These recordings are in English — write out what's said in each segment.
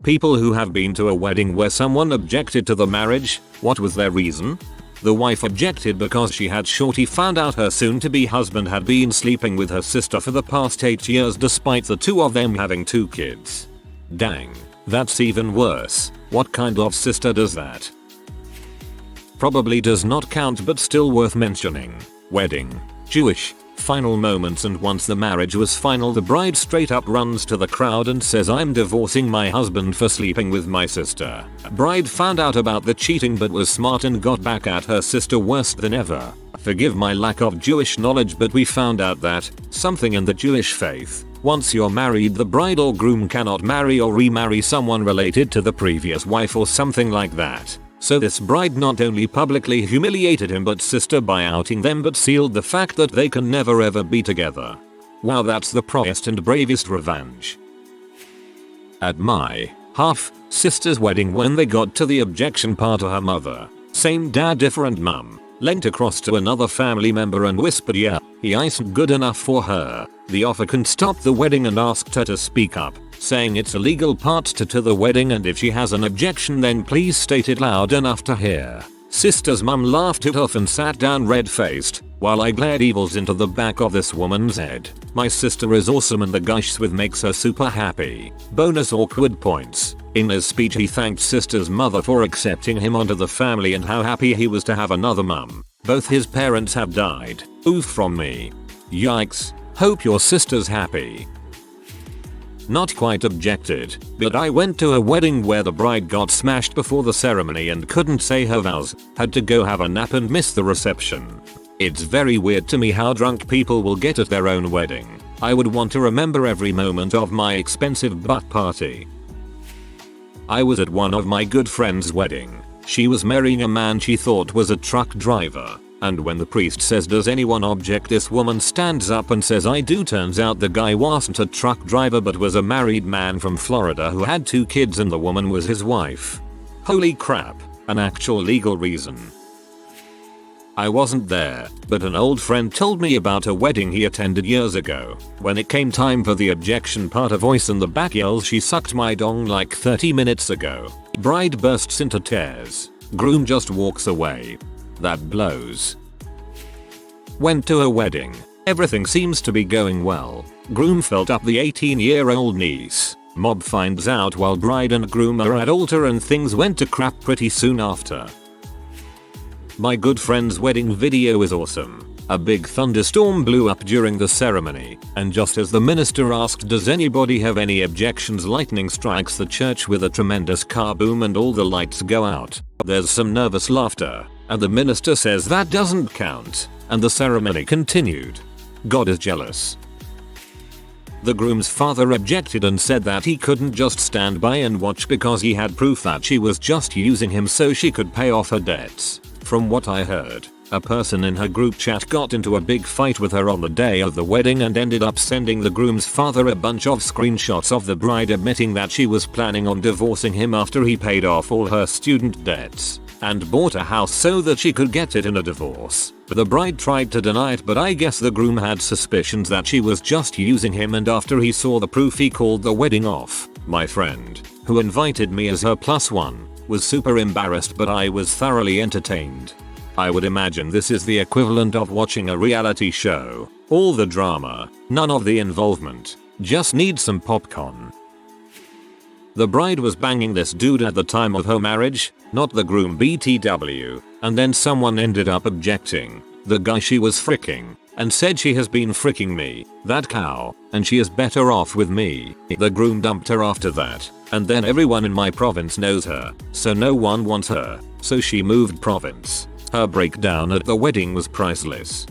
People who have been to a wedding where someone objected to the marriage, what was their reason? The wife objected because she had shorty found out her soon-to-be husband had been sleeping with her sister for the past 8 years despite the two of them having 2 kids. Dang, that's even worse. What kind of sister does that? Probably does not count but still worth mentioning. Wedding. Jewish. Final moments, and once the marriage was final, the bride straight up runs to the crowd and says, "I'm divorcing my husband for sleeping with my sister." Bride found out about the cheating but was smart and got back at her sister worse than ever. Forgive my lack of Jewish knowledge, but we found out that something in the Jewish faith, once you're married, the bride or groom cannot marry or remarry someone related to the previous wife or something like that. So this bride not only publicly humiliated him but sister by outing them, but sealed the fact that they can never ever be together. Wow, that's the proudest and bravest revenge. At my half sister's wedding, when they got to the objection part, of her mother, same dad different mum, leant across to another family member and whispered, "Yeah, he isn't good enough for her." The offerant stopped the wedding and asked her to speak up, saying it's a legal part to the wedding and if she has an objection then please state it loud enough to hear. Sister's mum laughed it off and sat down red-faced, while I glared evils into the back of this woman's head. My sister is awesome and the gush with makes her super happy. Bonus awkward points. In his speech he thanked sister's mother for accepting him onto the family and how happy he was to have another mum. Both his parents have died. Oof from me. Yikes. Hope your sister's happy. Not quite objected, but I went to a wedding where the bride got smashed before the ceremony and couldn't say her vows, had to go have a nap and miss the reception. It's very weird to me how drunk people will get at their own wedding. I would want to remember every moment of my expensive butt party. I was at one of my good friend's wedding. She was marrying a man she thought was a truck driver. And when the priest says, "Does anyone object?" this woman stands up and says, "I do." Turns out the guy wasn't a truck driver but was a married man from Florida who had 2 kids and the woman was his wife. Holy crap, an actual legal reason. I wasn't there, but an old friend told me about a wedding he attended years ago. When it came time for the objection part, a voice in the back yells, "She sucked my dong like 30 minutes ago." Bride bursts into tears. Groom just walks away. That blows. Went to a wedding. Everything seems to be going well. Groom felt up the 18-year-old niece. Mob finds out while bride and groom are at altar and things went to crap pretty soon after. My good friend's wedding video is awesome. A big thunderstorm blew up during the ceremony, and just as the minister asked, "Does anybody have any objections?" lightning strikes the church with a tremendous kaboom and all the lights go out. There's some nervous laughter, and the minister says that doesn't count, and the ceremony continued. God is jealous. The groom's father objected and said that he couldn't just stand by and watch because he had proof that she was just using him so she could pay off her debts. From what I heard, a person in her group chat got into a big fight with her on the day of the wedding and ended up sending the groom's father a bunch of screenshots of the bride admitting that she was planning on divorcing him after he paid off all her student debts and bought a house so that she could get it in a divorce. The bride tried to deny it, but I guess the groom had suspicions that she was just using him, and after he saw the proof he called the wedding off. My friend, who invited me as her +1, was super embarrassed, but I was thoroughly entertained. I would imagine this is the equivalent of watching a reality show. All the drama, none of the involvement. Just need some popcorn. The bride was banging this dude at the time of her marriage, not the groom BTW, and then someone ended up objecting. The guy she was fricking, and said, "She has been fricking me, that cow, and she is better off with me." The groom dumped her after that, and then everyone in my province knows her, so no one wants her, so she moved province. Her breakdown at the wedding was priceless.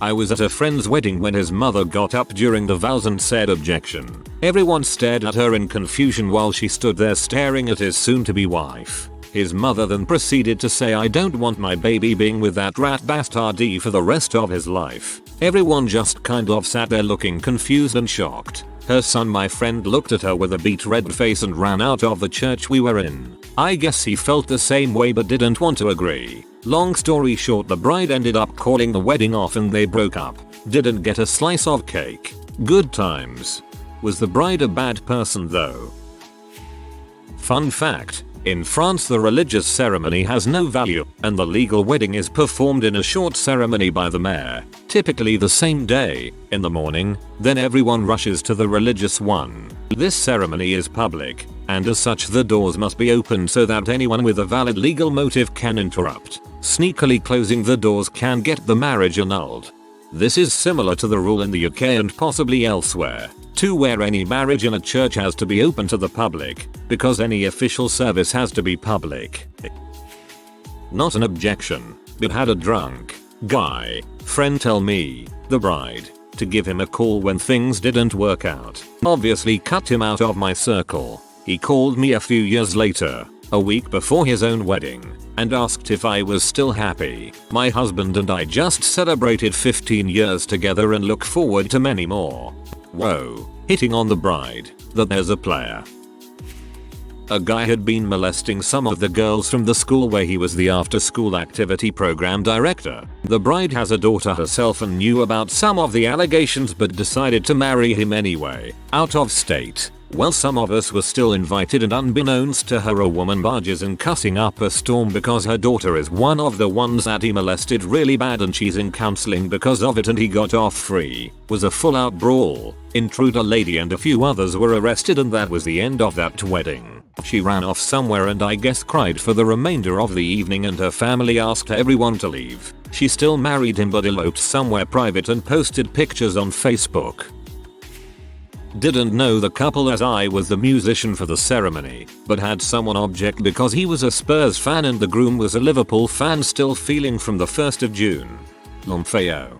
I was at a friend's wedding when his mother got up during the vows and said objection. Everyone stared at her in confusion while she stood there staring at his soon-to-be wife. His mother then proceeded to say, "I don't want my baby being with that rat bastardy for the rest of his life." Everyone just kind of sat there looking confused and shocked. Her son, my friend, looked at her with a beet red face and ran out of the church we were in. I guess he felt the same way but didn't want to agree. Long story short, the bride ended up calling the wedding off and they broke up. Didn't get a slice of cake. Good times. Was the bride a bad person though? Fun fact, in France the religious ceremony has no value, and the legal wedding is performed in a short ceremony by the mayor, typically the same day, in the morning, then everyone rushes to the religious one. This ceremony is public, and as such the doors must be opened so that anyone with a valid legal motive can interrupt. Sneakily closing the doors can get the marriage annulled. This is similar to the rule in the UK and possibly elsewhere, too, where any marriage in a church has to be open to the public, because any official service has to be public. Not an objection, but had a drunk guy friend tell me, the bride, to give him a call when things didn't work out. Obviously cut him out of my circle. He called me a few years later, a week before his own wedding, and asked if I was still happy. My husband and I just celebrated 15 years together and look forward to many more. Whoa, hitting on the bride, that there's a player. A guy had been molesting some of the girls from the school where he was the after-school activity program director. The bride has a daughter herself and knew about some of the allegations but decided to marry him anyway, out of state. Well, some of us were still invited, and unbeknownst to her, a woman barges in cussing up a storm because her daughter is one of the ones that he molested really bad and she's in counseling because of it and he got off free. Was a full out brawl. Intruder lady and a few others were arrested, and that was the end of that wedding. She ran off somewhere and I guess cried for the remainder of the evening, and her family asked everyone to leave. She still married him but eloped somewhere private and posted pictures on Facebook. Didn't know the couple as I was the musician for the ceremony, but had someone object because he was a Spurs fan and the groom was a Liverpool fan, still feeling from the 1st of June. Lomfeo.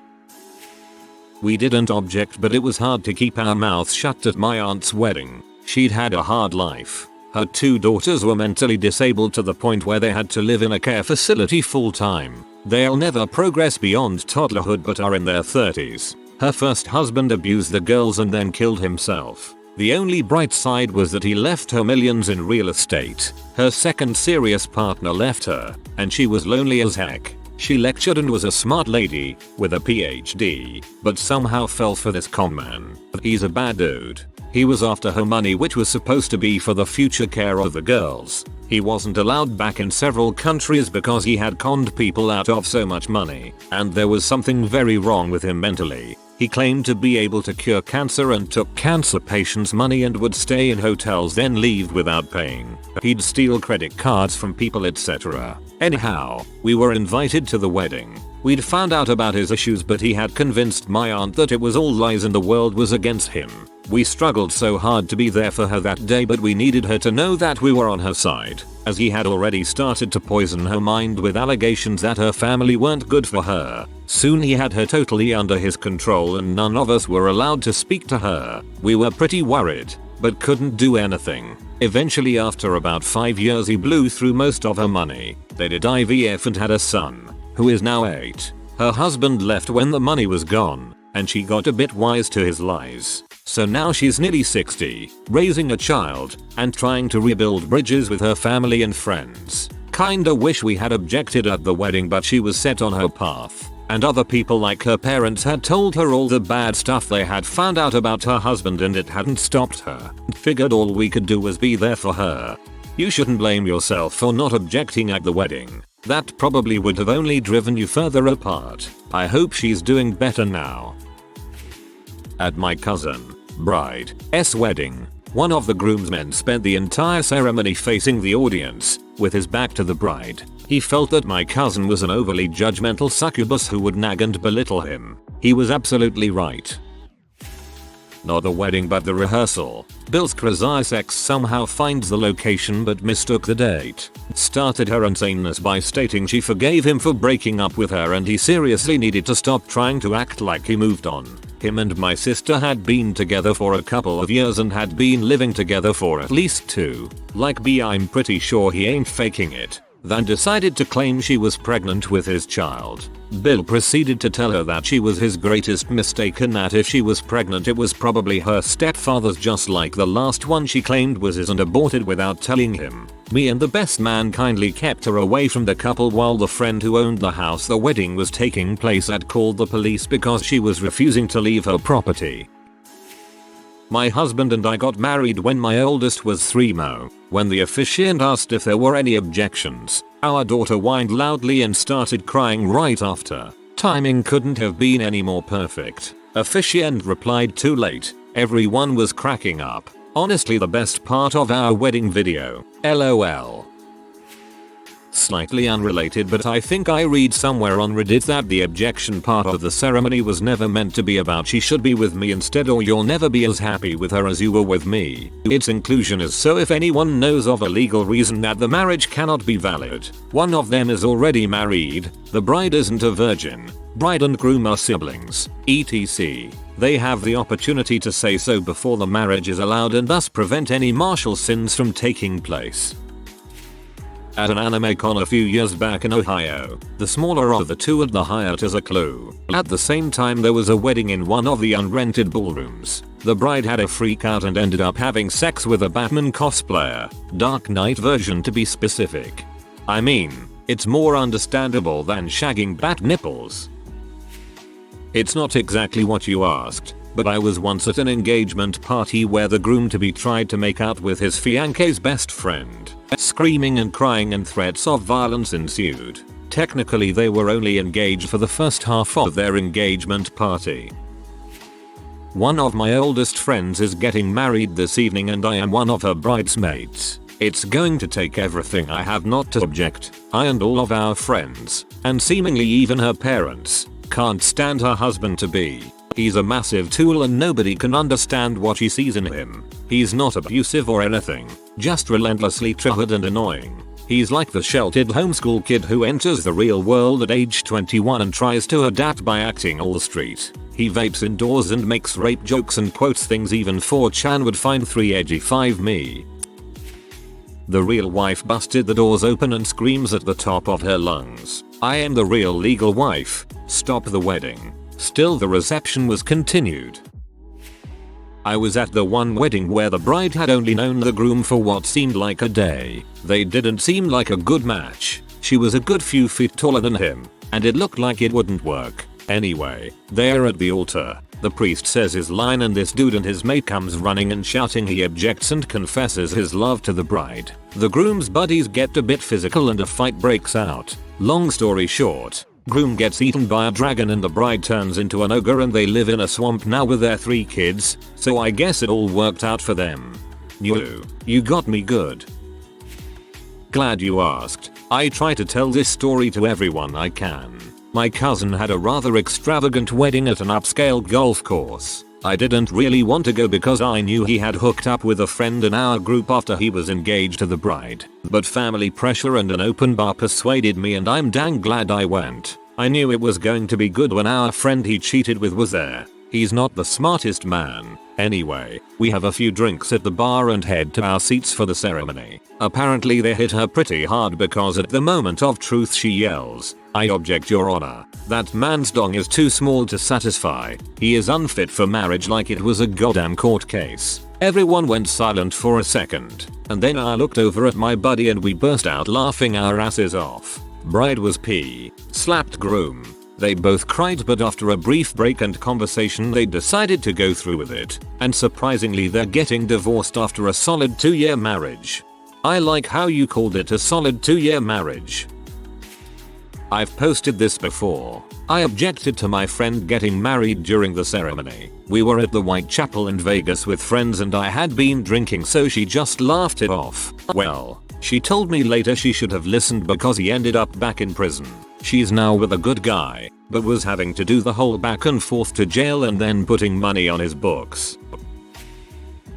We didn't object, but it was hard to keep our mouths shut at my aunt's wedding. She'd had a hard life. Her 2 daughters were mentally disabled to the point where they had to live in a care facility full time. They'll never progress beyond toddlerhood but are in their 30s. Her first husband abused the girls and then killed himself. The only bright side was that he left her millions in real estate. Her second serious partner left her, and she was lonely as heck. She lectured and was a smart lady, with a PhD, but somehow fell for this con man. He's a bad dude. He was after her money, which was supposed to be for the future care of the girls. He wasn't allowed back in several countries because he had conned people out of so much money, and there was something very wrong with him mentally. He claimed to be able to cure cancer and took cancer patients' money and would stay in hotels then leave without paying. He'd steal credit cards from people, etc. Anyhow, we were invited to the wedding. We'd found out about his issues, but he had convinced my aunt that it was all lies and the world was against him. We struggled so hard to be there for her that day, but we needed her to know that we were on her side, as he had already started to poison her mind with allegations that her family weren't good for her. Soon he had her totally under his control and none of us were allowed to speak to her. We were pretty worried, but couldn't do anything. Eventually, after about 5 years, he blew through most of her money. They did IVF and had a son, who is now 8. Her husband left when the money was gone, and she got a bit wise to his lies. So now she's nearly 60, raising a child, and trying to rebuild bridges with her family and friends. Kinda wish we had objected at the wedding, but she was set on her path, and other people like her parents had told her all the bad stuff they had found out about her husband, and it hadn't stopped her. Figured all we could do was be there for her. You shouldn't blame yourself for not objecting at the wedding. That probably would have only driven you further apart. I hope she's doing better now. At my cousin bride's wedding, one of the groomsmen spent the entire ceremony facing the audience, with his back to the bride. He felt that my cousin was an overly judgmental succubus who would nag and belittle him. He was absolutely right. Not the wedding but the rehearsal. Bill's crazy ex somehow finds the location but mistook the date. Started her insaneness by stating she forgave him for breaking up with her and he seriously needed to stop trying to act like he moved on. Him and my sister had been together for a couple of years and had been living together for at least 2. Like B, I'm pretty sure he ain't faking it. Then decided to claim she was pregnant with his child. Bill proceeded to tell her that she was his greatest mistake and that if she was pregnant it was probably her stepfather's, just like the last one she claimed was his, and aborted without telling him. Me and the best man kindly kept her away from the couple while the friend who owned the house the wedding was taking place at called the police because she was refusing to leave her property. My husband and I got married when my oldest was 3 mo. When the officiant asked if there were any objections, our daughter whined loudly and started crying right after. Timing couldn't have been any more perfect. Officiant replied too late. Everyone was cracking up. Honestly, the best part of our wedding video. LOL. Slightly unrelated, but I think I read somewhere on Reddit that the objection part of the ceremony was never meant to be about she should be with me instead or you'll never be as happy with her as you were with me. Its inclusion is so if anyone knows of a legal reason that the marriage cannot be valid. One of them is already married, the bride isn't a virgin, bride and groom are siblings, etc. They have the opportunity to say so before the marriage is allowed and thus prevent any martial sins from taking place. At an anime con a few years back in Ohio, the smaller of the two had the Hyatt as a clue. At the same time there was a wedding in one of the unrented ballrooms. The bride had a freak out and ended up having sex with a Batman cosplayer, Dark Knight version to be specific. I mean, it's more understandable than shagging bat nipples. It's not exactly what you asked, but I was once at an engagement party where the groom-to-be tried to make out with his fiance's best friend. Screaming and crying and threats of violence ensued. Technically they were only engaged for the first half of their engagement party. One of my oldest friends is getting married this evening and I am one of her bridesmaids. It's going to take everything I have not to object. I and all of our friends, and seemingly even her parents, can't stand her husband-to-be. He's a massive tool and nobody can understand what she sees in him. He's not abusive or anything, just relentlessly triggered and annoying. He's like the sheltered homeschool kid who enters the real world at age 21 and tries to adapt by acting all street. He vapes indoors and makes rape jokes and quotes things even 4chan would find 3 edgy 5 me. The real wife busted the doors open and screams at the top of her lungs, "I am the real legal wife, stop the wedding." Still the reception was continued. I was at the one wedding where the bride had only known the groom for what seemed like a day. They didn't seem like a good match. She was a good few feet taller than him, and it looked like it wouldn't work. Anyway, there at the altar, the priest says his line and this dude and his mate comes running and shouting. He objects and confesses his love to the bride. The groom's buddies get a bit physical and a fight breaks out. Long story short, groom gets eaten by a dragon and the bride turns into an ogre and they live in a swamp now with their 3 kids, so I guess it all worked out for them. You got me good. Glad you asked. I try to tell this story to everyone I can. My cousin had a rather extravagant wedding at an upscale golf course. I didn't really want to go because I knew he had hooked up with a friend in our group after he was engaged to the bride. But family pressure and an open bar persuaded me and I'm dang glad I went. I knew it was going to be good when our friend he cheated with was there. He's not the smartest man. Anyway, we have a few drinks at the bar and head to our seats for the ceremony. Apparently they hit her pretty hard because at the moment of truth she yells, "I object, your honor. That man's dong is too small to satisfy. He is unfit for marriage," like it was a goddamn court case. Everyone went silent for a second, and then I looked over at my buddy and we burst out laughing our asses off. Bride was slapped groom. They both cried, but after a brief break and conversation they decided to go through with it, and surprisingly they're getting divorced after a solid 2-year marriage. I like how you called it a solid 2-year marriage. I've posted this before. I objected to my friend getting married during the ceremony. We were at the Whitechapel in Vegas with friends and I had been drinking, so she just laughed it off. Well, she told me later she should have listened because he ended up back in prison. She's now with a good guy, but was having to do the whole back and forth to jail and then putting money on his books.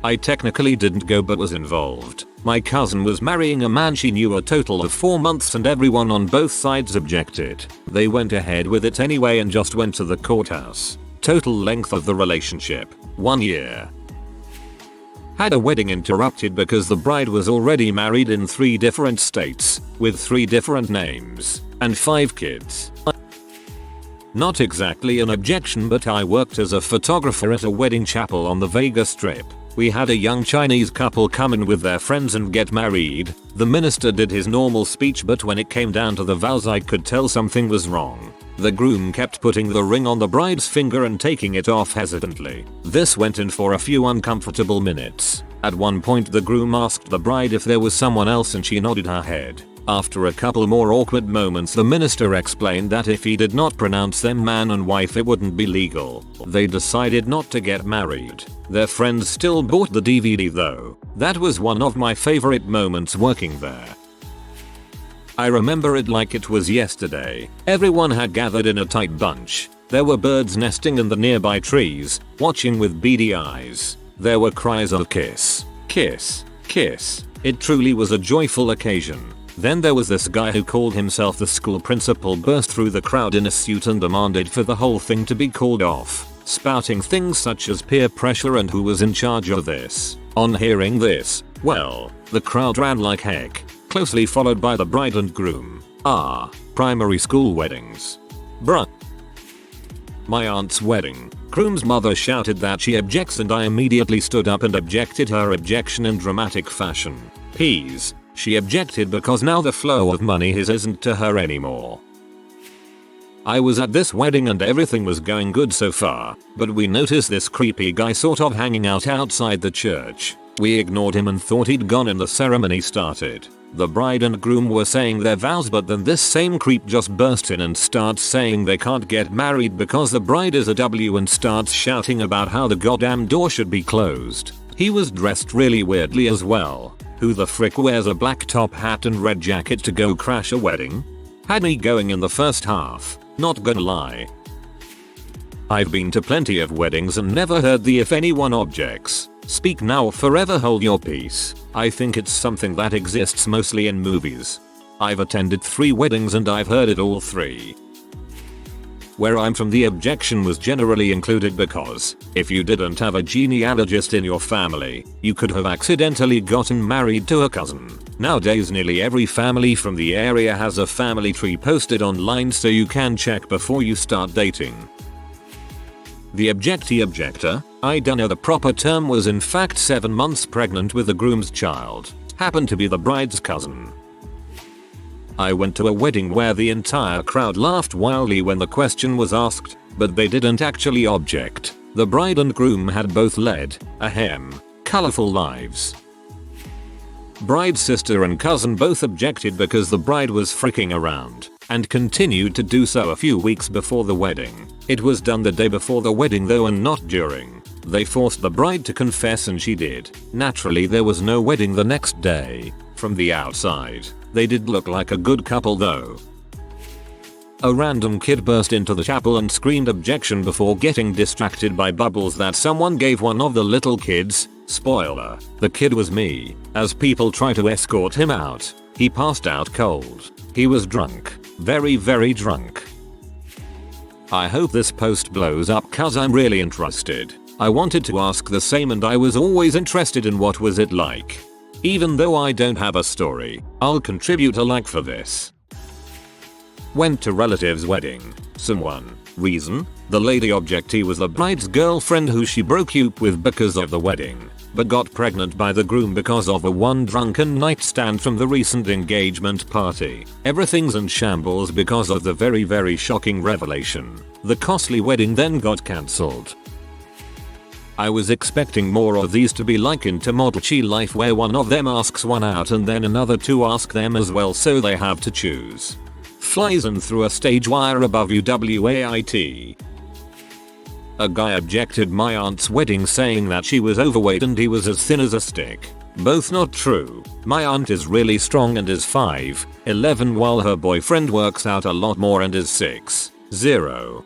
I technically didn't go but was involved. My cousin was marrying a man she knew a total of 4 months and everyone on both sides objected. They went ahead with it anyway and just went to the courthouse. Total length of the relationship, 1 year. Had a wedding interrupted because the bride was already married in 3 different states, with 3 different names, and 5 kids. Not exactly an objection, but I worked as a photographer at a wedding chapel on the Vegas Strip. We had a young Chinese couple come in with their friends and get married. The minister did his normal speech, but when it came down to the vows I could tell something was wrong. The groom kept putting the ring on the bride's finger and taking it off hesitantly. This went on for a few uncomfortable minutes. At one point the groom asked the bride if there was someone else and she nodded her head. After a couple more awkward moments, the minister explained that if he did not pronounce them man and wife it wouldn't be legal. They decided not to get married. Their friends still bought the DVD though. That was one of my favorite moments working there. I remember it like it was yesterday. Everyone had gathered in a tight bunch. There were birds nesting in the nearby trees, watching with beady eyes. There were cries of kiss, kiss, kiss. It truly was a joyful occasion. Then there was this guy who called himself the school principal, burst through the crowd in a suit and demanded for the whole thing to be called off, spouting things such as peer pressure and who was in charge of this. On hearing this, well, the crowd ran like heck, closely followed by the bride and groom. Primary school weddings. Bruh. My aunt's wedding. Groom's mother shouted that she objects and I immediately stood up and objected her objection in dramatic fashion. Peas. She objected because now the flow of money isn't to her anymore. I was at this wedding and everything was going good so far, but we noticed this creepy guy sort of hanging out outside the church. We ignored him and thought he'd gone and the ceremony started. The bride and groom were saying their vows, but then this same creep just burst in and starts saying they can't get married because the bride is a W and starts shouting about how the goddamn door should be closed. He was dressed really weirdly as well. Who the frick wears a black top hat and red jacket to go crash a wedding? Had me going in the first half, not gonna lie. I've been to plenty of weddings and never heard the if anyone objects, speak now or forever hold your peace. I think it's something that exists mostly in movies. I've attended 3 weddings and I've heard it all 3. Where I'm from, the objection was generally included because if you didn't have a genealogist in your family, you could have accidentally gotten married to a cousin. Nowadays nearly every family from the area has a family tree posted online so you can check before you start dating. The objectee objector, I don't know the proper term, was in fact 7 months pregnant with the groom's child. Happened to be the bride's cousin. I went to a wedding where the entire crowd laughed wildly when the question was asked, but they didn't actually object. The bride and groom had both led, colorful lives. Bride's sister and cousin both objected because the bride was freaking around, and continued to do so a few weeks before the wedding. It was done the day before the wedding though and not during. They forced the bride to confess and she did. Naturally there was no wedding the next day. From the outside, they did look like a good couple though. A random kid burst into the chapel and screamed objection before getting distracted by bubbles that someone gave one of the little kids. Spoiler, the kid was me. As people tried to escort him out, he passed out cold. He was drunk. Very drunk. I hope this post blows up cause I'm really interested. I wanted to ask the same and I was always interested in what was it like. Even though I don't have a story, I'll contribute a like for this. Went to relative's wedding. Someone. Reason? The lady objectee was the bride's girlfriend who she broke up with because of the wedding, but got pregnant by the groom because of a one drunken nightstand from the recent engagement party. Everything's in shambles because of the very shocking revelation. The costly wedding then got cancelled. I was expecting more of these to be like into Model Chi Life where one of them asks one out and then another 2 ask them as well so they have to choose. Flies in through a stage wire above you wait. A guy objected my aunt's wedding saying that she was overweight and he was as thin as a stick. Both not true. My aunt is really strong and is 5'11" while her boyfriend works out a lot more and is 6'0".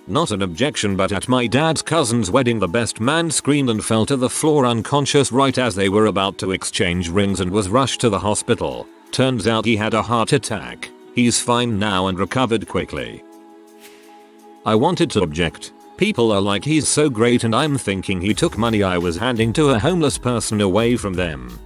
Not an objection, but at my dad's cousin's wedding the best man screamed and fell to the floor unconscious right as they were about to exchange rings and was rushed to the hospital. Turns out he had a heart attack. He's fine now and recovered quickly. I wanted to object. People are like he's so great and I'm thinking he took money I was handing to a homeless person away from them.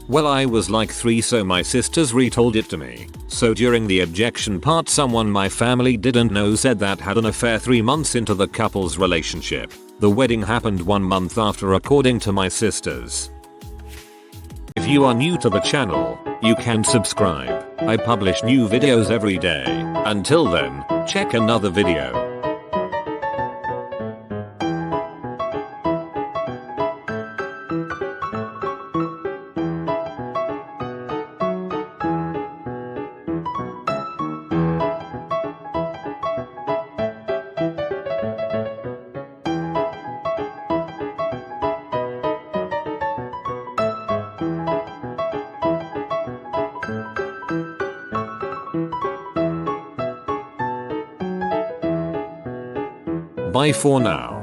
Well, I was like 3 so my sisters retold it to me. So during the objection part someone my family didn't know said that had an affair 3 months into the couple's relationship. The wedding happened 1 month after according to my sisters. If you are new to the channel, you can subscribe. I publish new videos every day. Until then, check another video. Bye for now.